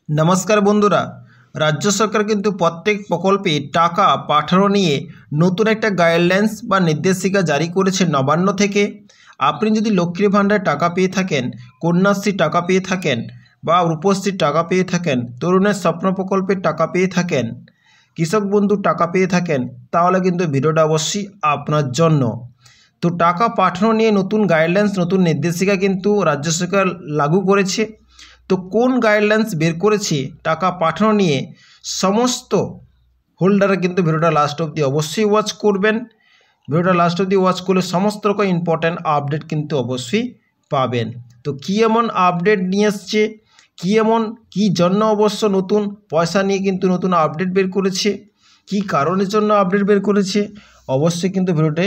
नमस्कार बंधुरा राज्य सरकार किन्तु प्रत्येक प्रकल्पे टाका पाठानो निये नतून एक गाइडलाइन्स बा निर्देशिका जारी करेছে नबान्न থেকে। আপনি যদি লক্ষ্মীর ভান্ডার টাকা পেয়ে থাকেন, কন্যাশ্রী টাকা পেয়ে থাকেন বা রূপশ্রীর টাকা পেয়ে থাকেন, তরুণের স্বপ্ন প্রকল্পের টাকা পেয়ে থাকেন, কৃষক বন্ধুর টাকা পেয়ে থাকেন, তাহলে কিন্তু ভিডিওটা অবশ্যই আপনার জন্য। তো টাকা পাঠানো নিয়ে নতুন গাইডলাইন্স নতুন নির্দেশিকা কিন্তু রাজ্য সরকার লাগু করেছে। তো কোন গাইডলাইন্স বের করেছে টাকা পাঠানো নিয়ে সমস্ত হোল্ডাররা কিন্তু ভিডিওটা লাস্ট অবধি অবশ্যই ওয়াচ করবেন। ভিডিওটা লাস্ট অবধি ওয়াচ করলে সমস্ত রকম ইম্পর্ট্যান্ট আপডেট কিন্তু অবশ্যই পাবেন। তো কী এমন আপডেট নিয়ে এসছে, কী এমন কী জন্য অবশ্য নতুন পয়সা নিয়ে কিন্তু নতুন আপডেট বের করেছে, কী কারণের জন্য আপডেট বের করেছে, অবশ্যই কিন্তু ভিডিওতে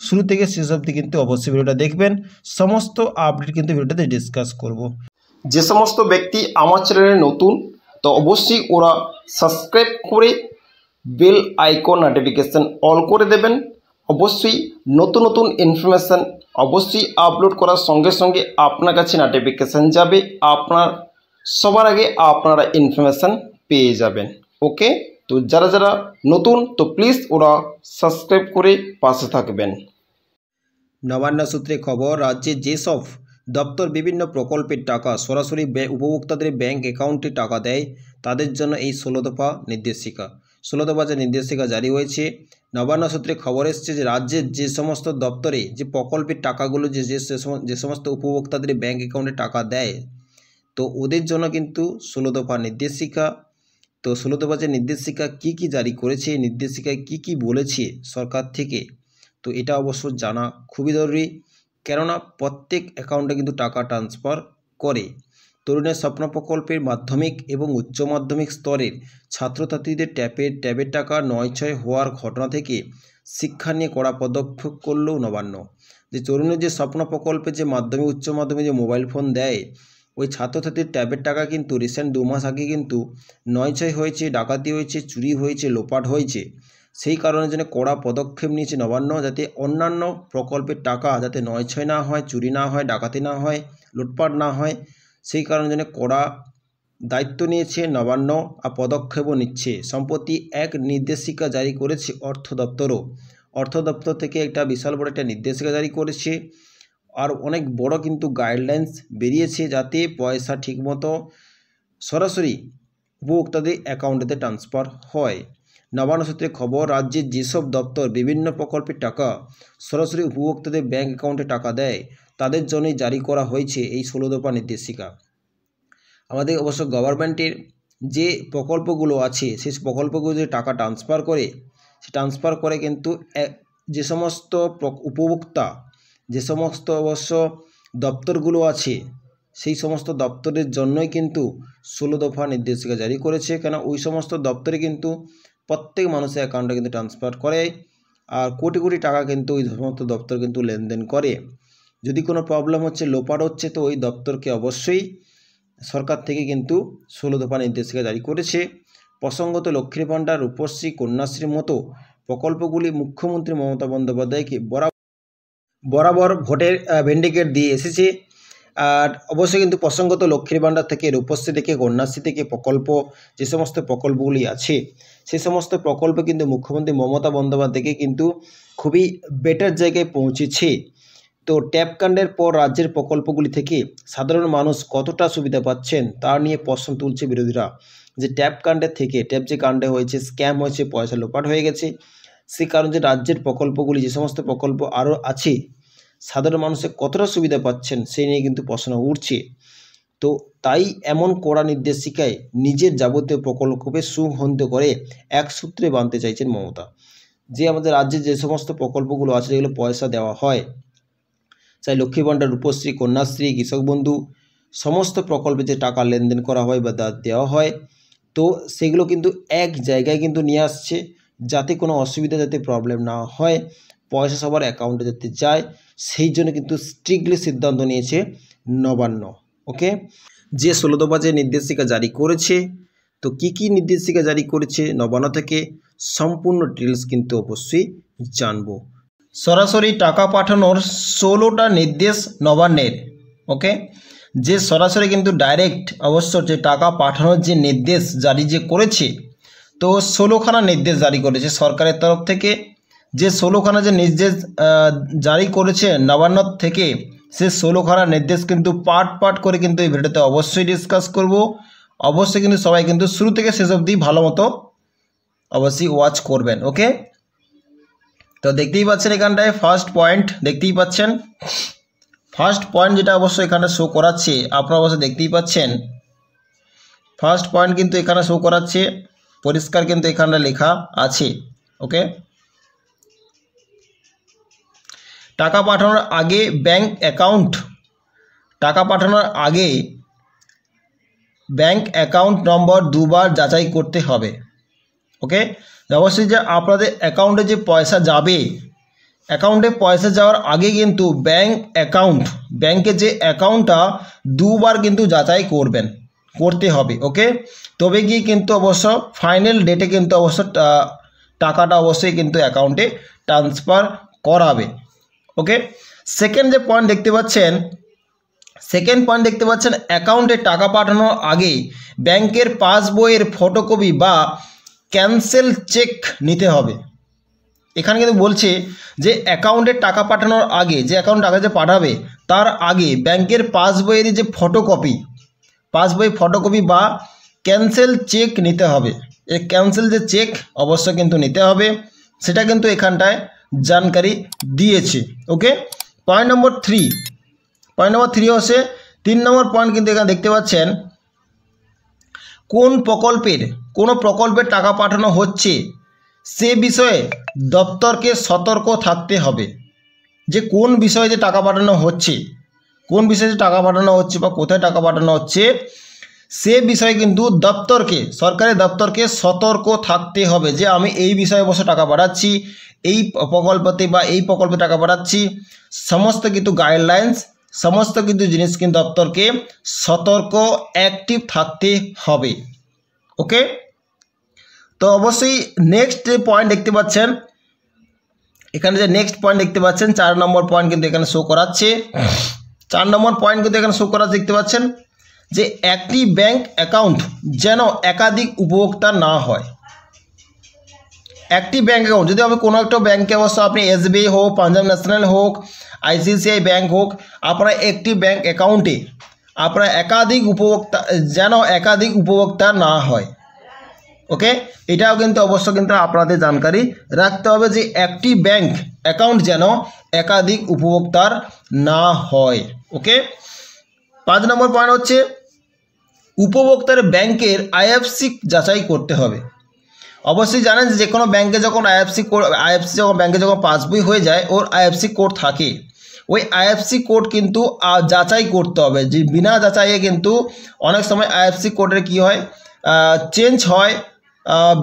শুরু থেকে শেষ অবধি কিন্তু অবশ্যই ভিডিওটা দেখবেন। সমস্ত আপডেট কিন্তু ভিডিওটাতে ডিসকাস করব। যে সমস্ত ব্যক্তি আমার চ্যানেলে নতুন, তো অবশ্যই ওরা সাবস্ক্রাইব করে বেল আইকন নোটিফিকেশান অল করে দেবেন। অবশ্যই নতুন নতুন ইনফরমেশান অবশ্যই আপলোড করার সঙ্গে সঙ্গে আপনার কাছে নোটিফিকেশান যাবে, আপনার সবার আগে আপনারা ইনফরমেশান পেয়ে যাবেন। ওকে, তো যারা যারা নতুন তো প্লিজ ওরা সাবস্ক্রাইব করে পাশে থাকবেন। নবান্ন সূত্রে খবর, রাজ্যে যেসব দপ্তর বিভিন্ন প্রকল্পের টাকা সরাসরি উপভোক্তাদের ব্যাংক অ্যাকাউন্টে টাকা দেয় তাদের জন্য এই 16 দফা নির্দেশিকা 16 দফা যে নির্দেশিকা জারি হয়েছে। নবান্ন সূত্রে খবর এসছে যে রাজ্যের যে সমস্ত দপ্তরে যে প্রকল্পের টাকাগুলো যে সমস্ত উপভোক্তাদের ব্যাংক অ্যাকাউন্টে টাকা দেয়, তো ওদের জন্য কিন্তু 16 দফা নির্দেশিকা। তো 16 দফা যে নির্দেশিকা কী কী জারি করেছে, নির্দেশিকায় কী কী বলেছে সরকার থেকে, তো এটা অবশ্য জানা খুবই জরুরি। কেননা প্রত্যেক অ্যাকাউন্টে কিন্তু টাকা ট্রান্সফার করে। তরুণের স্বপ্ন প্রকল্পের মাধ্যমিক এবং উচ্চ মাধ্যমিক স্তরের ছাত্রছাত্রীদের ট্যাবের টাকা ৯/৬ হওয়ার ঘটনা থেকে শিক্ষা নিয়ে কড়া পদক্ষেপ করলেও নবান্ন। যে তরুণের যে স্বপ্ন প্রকল্পে যে মাধ্যমিক উচ্চ মাধ্যমিক যে মোবাইল ফোন দেয়, ওই ছাত্রছাত্রীর ট্যাবের টাকা কিন্তু রিসেন্ট 2 মাস আগে কিন্তু ৯/৬ হয়েছে, ডাকাতি হয়েছে, চুরি হয়েছে, লোপাট হয়েছে। সেই কারণের জন্য কড়া পদক্ষেপ নিয়েছে নবান্ন, যাতে অন্যান্য প্রকল্পের টাকা যাতে ৯/৬ না হয়, চুরি না হয়, ডাকাতি না হয়, লুটপাট না হয়, সেই কারণের জন্য কড়া দায়িত্ব নিয়েছে নবান্ন আর পদক্ষেপও নিচ্ছে। সম্প্রতি এক নির্দেশিকা জারি করেছে অর্থ দপ্তর থেকে একটা বিশাল বড় একটা নির্দেশিকা জারি করেছে। আর অনেক বড় কিন্তু গাইডলাইন্স বেরিয়েছে যাতে পয়সা ঠিকমতো সরাসরি উপভোক্তাদের অ্যাকাউন্টেতে ট্রান্সফার হয়। নবান্ন সূত্রে খবর, রাজ্যের যেসব দপ্তর বিভিন্ন প্রকল্পের টাকা সরাসরি উপভোক্তাদের ব্যাংক অ্যাকাউন্টে টাকা দেয় তাদের জন্যই জারি করা হয়েছে এই 16 দফা নির্দেশিকা। আমাদের অবশ্য গভর্নমেন্টের যে প্রকল্পগুলো আছে সেই প্রকল্পগুলো যে টাকা ট্রান্সফার করে কিন্তু যে সমস্ত উপভোক্তা যে সমস্ত অবশ্য দপ্তরগুলো আছে সেই সমস্ত দপ্তরের জন্যই কিন্তু 16 দফা নির্দেশিকা জারি করেছে। কেন ওই সমস্ত দপ্তরে কিন্তু প্রত্যেক মানুষের অ্যাকাউন্টে কিন্তু ট্রান্সফার করে, আর কোটি কোটি টাকা কিন্তু ওই সমস্ত দপ্তর কিন্তু লেনদেন করে। যদি কোনো প্রবলেম হচ্ছে, লোপাট হচ্ছে, তো ওই দপ্তরকে অবশ্যই সরকার থেকে কিন্তু 16 দফা নির্দেশিকা জারি করেছে। প্রসঙ্গত লক্ষ্মীর ভান্ডার, রূপশ্রী, কন্যাশ্রীর মতো প্রকল্পগুলি মুখ্যমন্ত্রী মমতা বন্দ্যোপাধ্যায়কে বরাবর ভোটের ভেন্ডিকেট দিয়ে এসেছে। আর অবশ্যই কিন্তু প্রসঙ্গত লক্ষ্মীর ভান্ডার থেকে, রূপশ্রী থেকে, কন্যাশ্রী থেকে যে সমস্ত প্রকল্পগুলি আছে সেই সমস্ত প্রকল্প কিন্তু মুখ্যমন্ত্রী মমতা বন্দ্যোপাধ্যায়কে কিন্তু খুবই বেটার জায়গায় পৌঁছেছে। তো ট্যাব কাণ্ডের পর রাজ্যের প্রকল্পগুলি থেকে সাধারণ মানুষ কতটা সুবিধা পাচ্ছেন তা নিয়ে প্রশ্ন তুলছে বিরোধীরা। যে ট্যাব কাণ্ডের থেকে যে কাণ্ডে হয়েছে, স্ক্যাম হয়েছে, পয়সা লোপাট হয়ে গেছে, সেই কারণে যে রাজ্যের প্রকল্পগুলি যে সমস্ত প্রকল্প আরও আছে সাধারণ মানুষের কতটা সুবিধা পাচ্ছেন সেই নিয়ে কিন্তু প্রশ্ন উঠছে। তো তাই এমন কড়া নির্দেশিকায় নিজের যাবতীয় প্রকল্পকে সুহন্ত করে এক সূত্রে বাঁধতে চাইছেন মমতা। যে আমাদের রাজ্যে যে সমস্ত প্রকল্পগুলো আছে যেগুলো পয়সা দেওয়া হয়, চাই লক্ষ্মী ভান্ডার, রূপশ্রী, কন্যাশ্রী, কৃষক বন্ধু, সমস্ত প্রকল্পে যে টাকা লেনদেন করা হয় বা দেওয়া হয়, তো সেগুলো কিন্তু এক জায়গায় কিন্তু নিয়ে আসছে যাতে কোনো অসুবিধা, যাতে প্রবলেম না হয়, পয়সা সবার অ্যাকাউন্টে যাতে যায়, সেই জন্য কিন্তু স্ট্রিক্টলি সিদ্ধান্ত নিয়েছে নবান্ন। ওকে, যে 16 দফা যে নির্দেশিকা জারি করেছে, তো কী কী নির্দেশিকা জারি করেছে নবান্ন থেকে সম্পূর্ণ ডিটেলস কিন্তু অবশ্যই জানবো। সরাসরি টাকা পাঠানোর 16টা নির্দেশ নবান্নের। ওকে, যে সরাসরি কিন্তু ডাইরেক্ট অবশ্য যে টাকা পাঠানোর যে নির্দেশ জারি যে করেছে, তো 16খানা নির্দেশ জারি করেছে সরকারের তরফ থেকে। যে 16খানা যে নির্দেশ জারি করেছে নবান্ন থেকে, সে 16খানা নির্দেশ কিন্তু পার্ট করে কিন্তু এই ভিডিওতে অবশ্যই ডিসকাস করব। অবশ্যই কিন্তু সবাই কিন্তু শুরু থেকে শেষ অবধি ভালো মতো অবশ্যই ওয়াচ করবেন। ওকে, তো দেখতেই পাচ্ছেন এখানটায় ফার্স্ট পয়েন্ট দেখতেই পাচ্ছেন। ফার্স্ট পয়েন্ট যেটা অবশ্যই এখানে শো করাচ্ছে, আপনারা অবশ্যই দেখতেই পাচ্ছেন ফার্স্ট পয়েন্ট কিন্তু এখানে শো করাচ্ছে, পরিষ্কার কিন্তু এখানটা লেখা আছে। ওকে, টাকা পাঠানোর আগে ব্যাংক অ্যাকাউন্ট নম্বর দুবার যাচাই করতে হবে। ওকে, অবশ্যই যে আপনাদের অ্যাকাউন্টে যে পয়সা যাবে, অ্যাকাউন্টে পয়সা যাওয়ার আগে কিন্তু ব্যাংকে যে অ্যাকাউন্টটা দুবার কিন্তু যাচাই করতে হবে। ওকে, তবে গিয়ে কিন্তু অবশ্য ফাইনাল ডেটে কিন্তু অবশ্য টাকাটা অবশ্যই কিন্তু অ্যাকাউন্টে ট্রান্সফার করাবে। ওকে, সেকেন্ড পয়েন্ট দেখতে পাচ্ছেন অ্যাকাউন্টে টাকা পাঠানোর আগে ব্যাংকের পাসবইয়ের ফটোকপি বা ক্যান্সেল চেক নিতে হবে। এখানে কিন্তু বলছে যে অ্যাকাউন্টে টাকা পাঠানোর আগে, যে অ্যাকাউন্ট টাকা যে পাঠাবে তার আগে ব্যাংকের পাসবইয়ের যে পাসবই ফটোকপি বা ক্যান্সেল চেক নিতে হবে। এই ক্যান্সেল যে চেক অবশ্য কিন্তু নিতে হবে, সেটা কিন্তু এখানটায় জানকারি দিয়েছে। ওকে, পয়েন্ট নম্বর 3 হচ্ছে 3 নম্বর পয়েন্ট কিন্তু এখানে দেখতে পাচ্ছেন কোনো প্রকল্পের টাকা পাঠানো হচ্ছে সে বিষয়ে দপ্তরকে সতর্ক থাকতে হবে। যে কোন বিষয়ে যে টাকা পাঠানো হচ্ছে বা কোথায় টাকা পাঠানো হচ্ছে, সে বিষয়ে কিন্তু সরকারি দপ্তরকে সতর্ক থাকতে হবে যে আমি এই বিষয়ে অবশ্য টাকা পাঠাচ্ছি, এই প্রকল্পে টাকা পাঠাচ্ছি। সমস্ত কিন্তু গাইডলাইন্স, সমস্ত কিন্তু জিনিস কিন্তু দপ্তরকে সতর্ক অ্যাক্টিভ থাকতে হবে। ওকে, তো অবশ্যই নেক্সট পয়েন্ট দেখতে পাচ্ছেন এখানে, যে নেক্সট পয়েন্ট দেখতে পাচ্ছেন 4 নম্বর পয়েন্ট কিন্তু এখানে শো করাচ্ছে। 4 নম্বর পয়েন্ট কিন্তু এখানে শো করাচ্ছে, দেখতে পাচ্ছেন যে একটি ব্যাংক অ্যাকাউন্ট যেন একাধিক উপভোক্তা না হয়। একটি ব্যাংক অ্যাকাউন্ট যদি আপনি কোনো একটা ব্যাংকে, অবশ্য আপনি SBI হোক, পাঞ্জাব ন্যাশনাল হোক, ICICI ব্যাংক হোক, আপনার একটি ব্যাংক অ্যাকাউন্টে আপনার একাধিক উপভোক্তা না হয়। ওকে, এটাও কিন্তু অবশ্য কিন্তু আপনাদের জানকারি রাখতে হবে যে একটি ব্যাংক অ্যাকাউন্ট যেন একাধিক উপভোক্তার না হয়। ওকে, 5 নম্বর পয়েন্ট হচ্ছে উপভোক্তার ব্যাংকের IFSC যাচাই করতে হবে। অবশ্যই জানেন যে কোনো ব্যাংকে যখন IFSC ব্যাংকে যখন পাসবই হয়ে যায়, ওর IFSC কোড থাকে। ওই IFSC কোড কিন্তু যাচাই করতে হবে। যে বিনা যাচাইয়ে কিন্তু অনেক সময় IFSC কোডের কী হয়, চেঞ্জ হয়,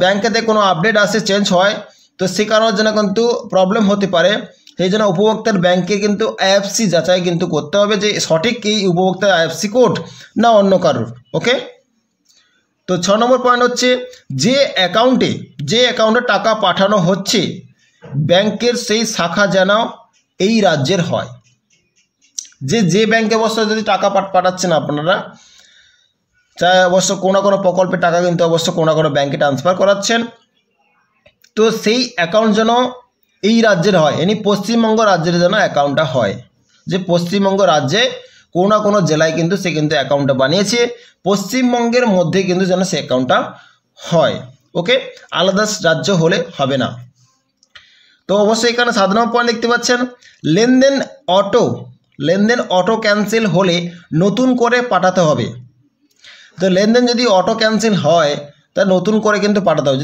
ব্যাংকেতে কোনো আপডেট আসে, চেঞ্জ হয়, তো সে কারণের জন্য কিন্তু প্রবলেম হতে পারে। সেই জন্য উপভোক্তার ব্যাংকে কিন্তু IFSC যাচাই কিন্তু করতে হবে যে সঠিক এই উপভোক্তার IFSC কোড না অন্য কারোর। ওকে, তো 6 নম্বর পয়েন্ট হচ্ছে যে অ্যাকাউন্টে টাকা পাঠানো হচ্ছে ব্যাংকের সেই শাখা যেন এই রাজ্যের হয়। যে ব্যাংকে অবশ্য যদি টাকা পাঠাচ্ছেন আপনারা, চাই অবশ্য কোনো প্রকল্পের টাকা কিন্তু অবশ্য কোনো ব্যাংকে ট্রান্সফার করাচ্ছেন, তো সেই অ্যাকাউন্ট যেন এই রাজ্যের হয়, এনি পশ্চিমবঙ্গ রাজ্যের যেন অ্যাকাউন্টটা হয়। যে পশ্চিমবঙ্গ রাজ্যে কোনো জেলায় কিন্তু সে কিন্তু অ্যাকাউন্টটা বানিয়েছে, পশ্চিমবঙ্গের মধ্যে কিন্তু যেন সে অ্যাকাউন্টটা হয়। ওকে, আলাদা রাজ্য হলে হবে না। তো অবশ্যই এখানে 7 নম্বর পয়েন্ট দেখতে পাচ্ছেন লেনদেন অটো ক্যান্সেল হলে নতুন করে পাঠাতে হবে। তো লেনদেন যদি অটো ক্যান্সেল হয় তা নতুন করে কিন্তু পাঠাতে হবে।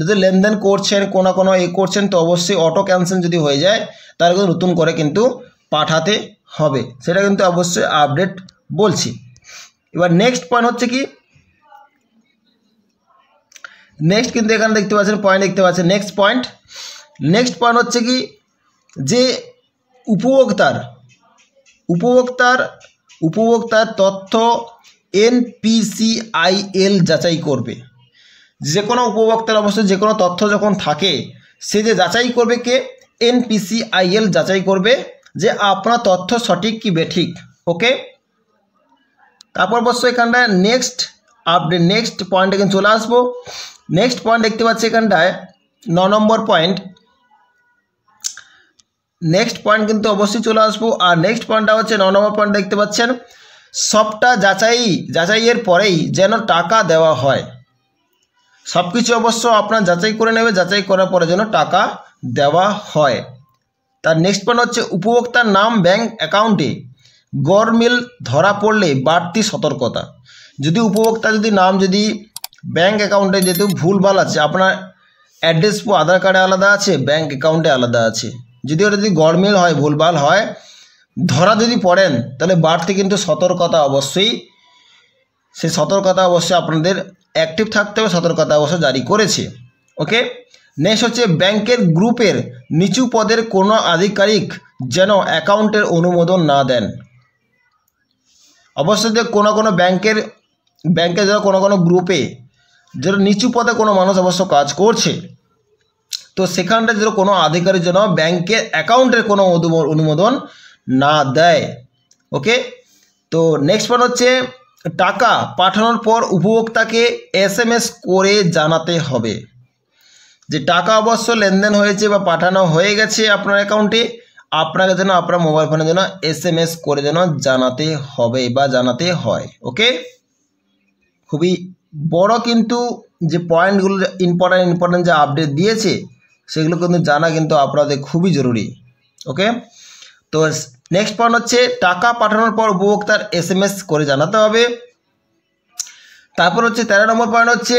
যদি লেনদেন করছেন কোনো করছেন, তো অবশ্যই অটো ক্যান্সেল যদি হয়ে যায় তাহলে কিন্তু নতুন করে কিন্তু পাঠাতে হবে, সেটা কিন্তু অবশ্যই আপডেট বলছি। এবার নেক্সট পয়েন্ট হচ্ছে কি, নেক্সট কিন্তু এখানে দেখতে পাচ্ছেন নেক্সট পয়েন্ট হচ্ছে কি, যে উপভোক্তার তথ্য NPCIL যাচাই করবে। যে কোনো উপভোক্তার অবশ্যই যে কোনো তথ্য যখন থাকে, সে যে যাচাই করবে কে, NPCIL যাচাই করবে যে আপনার তথ্য সঠিক কি বেঠিক। ওকে, তারপর অবশ্যই এখানটায় নেক্সট আপডেট নেক্সট পয়েন্টে কিন্তু চলে আসবো। নেক্সট পয়েন্ট দেখতে পাচ্ছি এখানটায় 9 নম্বর পয়েন্ট। নেক্সট পয়েন্ট কিন্তু অবশ্যই চলে আসবো। আর নেক্সট পয়েন্টটা হচ্ছে 9 নম্বর পয়েন্ট দেখতে পাচ্ছেন, সবটা যাচাইয়ের পরেই যেন টাকা দেওয়া হয়। সব কিছু অবশ্য আপনার যাচাই করে নেবে, যাচাই করার পরে যেন টাকা দেওয়া হয়। তার নেক্সট পয়েন্ট হচ্ছে উপভোক্তার নাম ব্যাংক অ্যাকাউন্টে গরমিল ধরা পড়লে বাড়তি সতর্কতা। যদি উপভোক্তা নাম যদি ব্যাংক অ্যাকাউন্টে যেহেতু ভুলভাল আছে, আপনার অ্যাড্রেস আধার কার্ডে আলাদা আছে, ব্যাংক অ্যাকাউন্টে আলাদা আছে, যদি ওটা যদি গরমিল হয়, ভুলভাল হয়, ধরা যদি পড়েন, তাহলে বাড়তি কিন্তু সতর্কতা অবশ্যই, সেই সতর্কতা অবশ্যই আপনাদের অ্যাক্টিভ থাকতে হবে, সতর্কতা অবশ্যই জারি করেছে। ওকে, নেক্সট হচ্ছে ব্যাংকের গ্রুপের নিচু পদের কোনো আধিকারিক যেন অ্যাকাউন্টের অনুমোদন না দেন। অবশ্যই যে কোনো ব্যাংকে যেন কোনো গ্রুপে যেন নিচু পদে কোনো মানুষ অবশ্য কাজ করছে, তো সেখানটা যেন কোনো আধিকারিক যেন ব্যাংকের অ্যাকাউন্টের কোনো অনুমোদন না দেয়। ওকে, তো নেক্সট পয়েন্ট হচ্ছে টাকা পাঠানোর পর উপভোক্তাকে SMS করে জানাতে হবে। যে টাকা অবশ্য লেনদেন হয়েছে বা পাঠানো হয়ে গেছে আপনার অ্যাকাউন্টে, আপনাকে যেন আপনার মোবাইল ফোনে যেন SMS করে যেন জানাতে হবে বা জানাতে হয়। ওকে, খুবই বড় কিন্তু যে পয়েন্টগুলো ইম্পর্টেন্ট যে আপডেট দিয়েছে, সেগুলো কিন্তু জানা কিন্তু আপনাদের খুবই জরুরি। ওকে, তো নেক্সট পয়েন্ট হচ্ছে টাকা পাঠানোর পর উপভোক্তার SMS করে জানাতে হবে। তারপর হচ্ছে 13 নম্বর পয়েন্ট হচ্ছে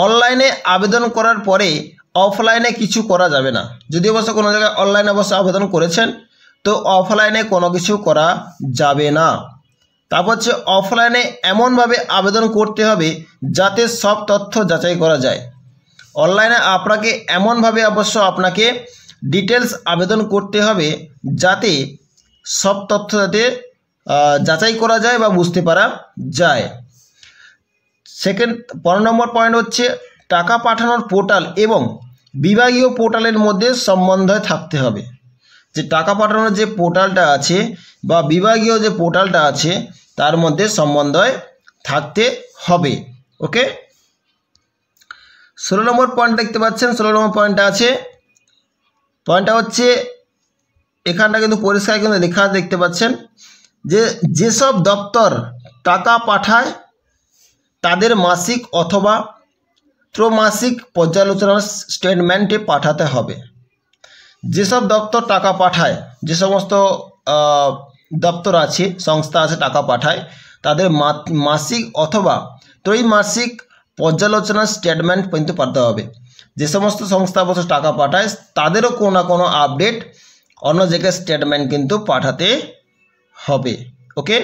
অনলাইনে আবেদন করার পরে অফলাইনে কিছু করা যাবে না। যদি অবশ্য কোনো জায়গায় অনলাইনে অবশ্য আবেদন করেছেন, তো অফলাইনে কোনো কিছু করা যাবে না। তারপর হচ্ছে অফলাইনে এমনভাবে আবেদন করতে হবে যাতে সব তথ্য যাচাই করা যায়। অনলাইনে আপনাকে এমনভাবে অবশ্য আপনাকে ডিটেলস আবেদন করতে হবে যাতে সব তথ্য যাতে যাচাই করা যায় বা বুঝতে পারা যায়। 15 নম্বর পয়েন্ট হচ্ছে টাকা পাঠানোর পোর্টাল এবং বিভাগীয় পোর্টালের মধ্যে সমন্বয় থাকতে হবে। যে টাকা পাঠানোর যে পোর্টালটা আছে বা বিভাগীয় যে পোর্টালটা আছে, তার মধ্যে সমন্বয় থাকতে হবে। ওকে, 16 নম্বর পয়েন্ট দেখতে পাচ্ছেন। 16 নম্বর পয়েন্টটা হচ্ছে এখানটা কিন্তু পরিষ্কার কিন্তু লেখা দেখতে পাচ্ছেন যে যেসব দপ্তর টাকা পাঠায় তাদের মাসিক অথবা ত্রৈমাসিক পর্যালোচনা স্টেটমেন্টে পাঠাতে হবে। যেসব দপ্তর টাকা পাঠায়, যে সমস্ত দপ্তর আছে, সংস্থা আছে টাকা পাঠায়, তাদের মাসিক অথবা ত্রৈমাসিক পর্যালোচনা স্টেটমেন্ট কিন্তু পাঠাতে হবে। যে সমস্ত সংস্থা অবশ্য টাকা পাঠায়, তাদেরও কোনো না কোনো আপডেট অন্য জায়গায় স্টেটমেন্ট কিন্তু পাঠাতে হবে। ওকে,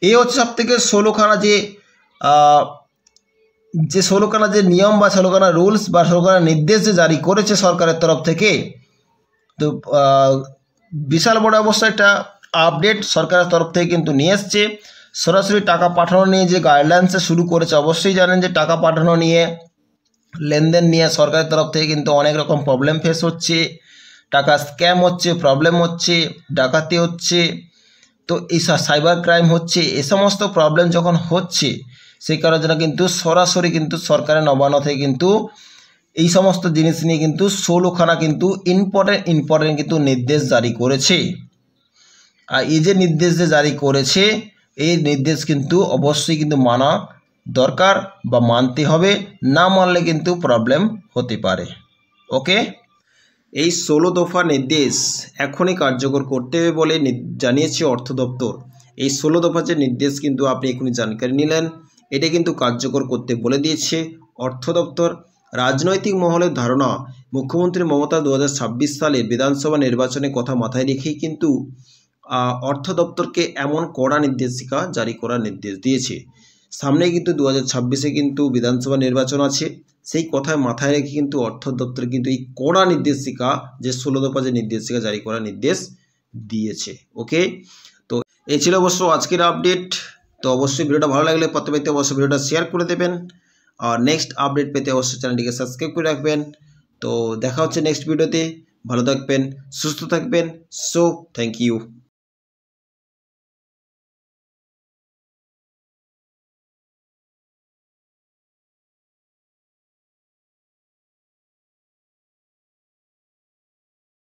এই হচ্ছে সবথেকে 16খানা যে 16খানা যে নিয়ম বা 16খানা রুলস বা 16খানা নির্দেশ যে জারি করেছে সরকারের তরফ থেকে। তো বিশাল বড় অবশ্যই একটা আপডেট সরকারের তরফ থেকে কিন্তু নিয়ে এসছে। সরাসরি টাকা পাঠানো নিয়ে যে গাইডলাইন্সে শুরু করেছে, অবশ্যই জানেন যে টাকা পাঠানো নিয়ে, লেনদেন নিয়ে সরকারের তরফ থেকে কিন্তু অনেক রকম প্রবলেম ফেস হচ্ছে। টাকা স্ক্যাম হচ্ছে, প্রবলেম হচ্ছে, ডাকাতি হচ্ছে, তো এই সাইবার ক্রাইম হচ্ছে। এ সমস্ত প্রবলেম যখন হচ্ছে, সেই কারণে কিন্তু সরাসরি কিন্তু সরকারের নবান্ন থেকে কিন্তু এই সমস্ত জিনিস নিয়ে কিন্তু 16খানা কিন্তু ইম্পর্টেন্ট কিন্তু নির্দেশ জারি করেছে। আর এই যে নির্দেশ যে জারি করেছে, এই নির্দেশ কিন্তু অবশ্যই কিন্তু মানা দরকার বা মানতে হবে, না মানলে কিন্তু প্রবলেম হতে পারে। ওকে, এই 16 দফা নির্দেশ এখনই কার্যকর করতে হবে বলে জানিয়েছে অর্থ দপ্তর। এই 16 দফা যে নির্দেশ কিন্তু আপনি এখনই জানকারি নিলেন, এটা কিন্তু কার্যকর করতে বলে দিয়েছে অর্থ দপ্তর। রাজনৈতিক মহলের ধারণা, মুখ্যমন্ত্রী মমতা 2026 সালের বিধানসভা নির্বাচনের কথা মাথায় রেখেই কিন্তু অর্থ দপ্তরকে এমন কড়া নির্দেশিকা জারি করার নির্দেশ দিয়েছে। সামনে কিন্তু 2026-এ কিন্তু বিধানসভা নির্বাচন আছে, সেই কথায় মাথায় রেখে কিন্তু অর্থ দপ্তর কিন্তু এই কড়া নির্দেশিকা যে 16 দফা যে নির্দেশিকা জারি করার নির্দেশ দিয়েছে। ওকে, তো এই ছিল অবশ্য আজকের আপডেট। তো অবশ্যই ভিডিওটা ভালো লাগলে প্রত্যেকে অবশ্যই ভিডিওটা শেয়ার করে দেবেন, আর নেক্সট আপডেট পেতে অবশ্যই চ্যানেলটিকে সাবস্ক্রাইব করে রাখবেন। তো দেখা হচ্ছে নেক্সট ভিডিওতে। ভালো থাকবেন, সুস্থ থাকবেন। So thank you.